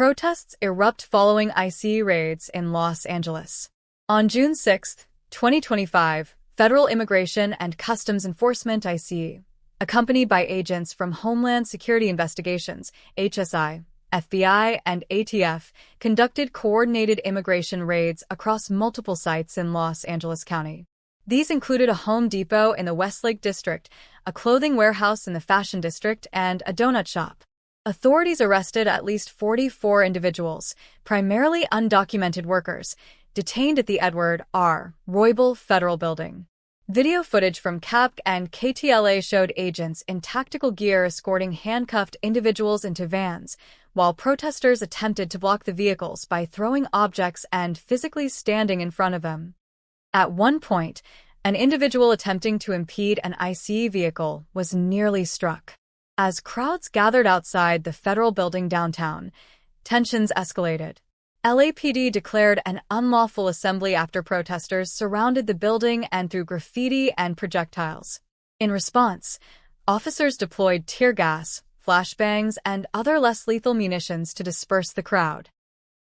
Protests erupt following ICE raids in Los Angeles. On June 6, 2025, Federal Immigration and Customs Enforcement (ICE), accompanied by agents from Homeland Security Investigations (HSI), FBI, and ATF, conducted coordinated immigration raids across multiple sites in Los Angeles County. These included a Home Depot in the Westlake District, a clothing warehouse in the Fashion District, and a donut shop. Authorities arrested at least 44 individuals, primarily undocumented workers, detained at the Edward R. Roybal Federal Building. Video footage from CAPC and KTLA showed agents in tactical gear escorting handcuffed individuals into vans, while protesters attempted to block the vehicles by throwing objects and physically standing in front of them. At one point, an individual attempting to impede an ICE vehicle was nearly struck. As crowds gathered outside the federal building downtown, tensions escalated. LAPD declared an unlawful assembly after protesters surrounded the building and threw graffiti and projectiles. In response, officers deployed tear gas, flashbangs, and other less lethal munitions to disperse the crowd.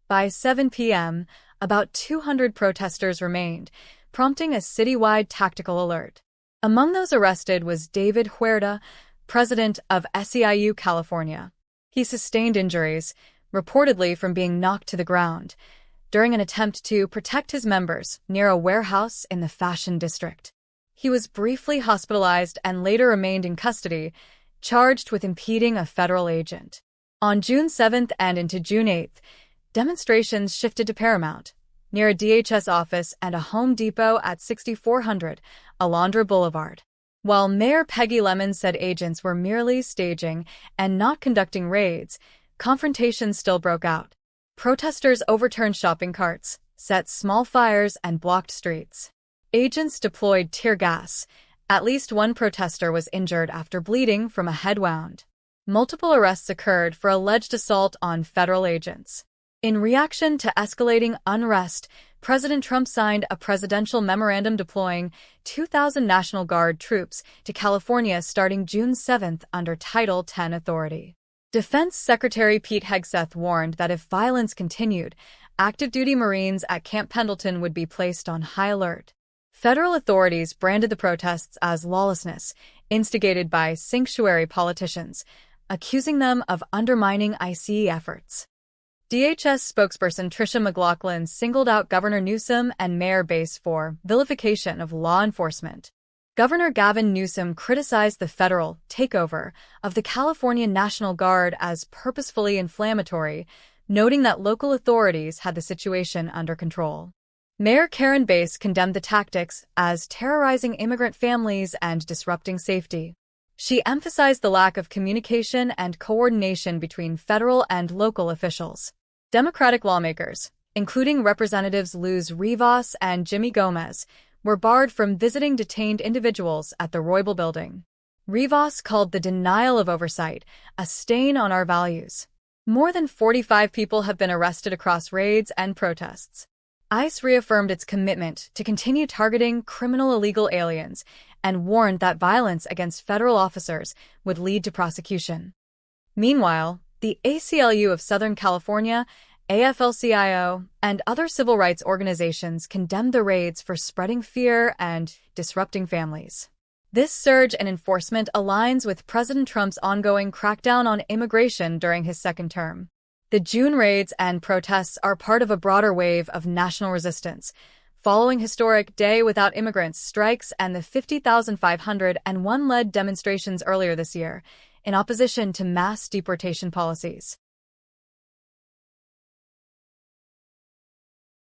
By 7 p.m., about 200 protesters remained, prompting a citywide tactical alert. Among those arrested was David Huerta, president of SEIU California. He sustained injuries, reportedly from being knocked to the ground, during an attempt to protect his members near a warehouse in the Fashion District. He was briefly hospitalized and later remained in custody, charged with impeding a federal agent. On June 7th and into June 8th, demonstrations shifted to Paramount, near a DHS office and a Home Depot at 6400 Alondra Boulevard. While Mayor Peggy Lemon said agents were merely staging and not conducting raids, confrontations still broke out. Protesters overturned shopping carts, set small fires, and blocked streets. Agents deployed tear gas. At least one protester was injured after bleeding from a head wound. Multiple arrests occurred for alleged assault on federal agents. In reaction to escalating unrest, President Trump signed a presidential memorandum deploying 2,000 National Guard troops to California starting June 7th under Title 10 authority. Defense Secretary Pete Hegseth warned that if violence continued, active-duty Marines at Camp Pendleton would be placed on high alert. Federal authorities branded the protests as lawlessness, instigated by sanctuary politicians, accusing them of undermining ICE efforts. DHS spokesperson Tricia McLaughlin singled out Governor Newsom and Mayor Bass for vilification of law enforcement. Governor Gavin Newsom criticized the federal takeover of the California National Guard as purposefully inflammatory, noting that local authorities had the situation under control. Mayor Karen Bass condemned the tactics as terrorizing immigrant families and disrupting safety. She emphasized the lack of communication and coordination between federal and local officials. Democratic lawmakers, including Representatives Luz Rivas and Jimmy Gomez, were barred from visiting detained individuals at the Roybal Building. Rivas called the denial of oversight a stain on our values. More than 45 people have been arrested across raids and protests. ICE reaffirmed its commitment to continue targeting criminal illegal aliens and warned that violence against federal officers would lead to prosecution. Meanwhile, the ACLU of Southern California, AFL-CIO, and other civil rights organizations condemned the raids for spreading fear and disrupting families. This surge in enforcement aligns with President Trump's ongoing crackdown on immigration during his second term. The June raids and protests are part of a broader wave of national resistance, following historic Day Without Immigrants strikes and the 50,501 led demonstrations earlier this year, in opposition to mass deportation policies.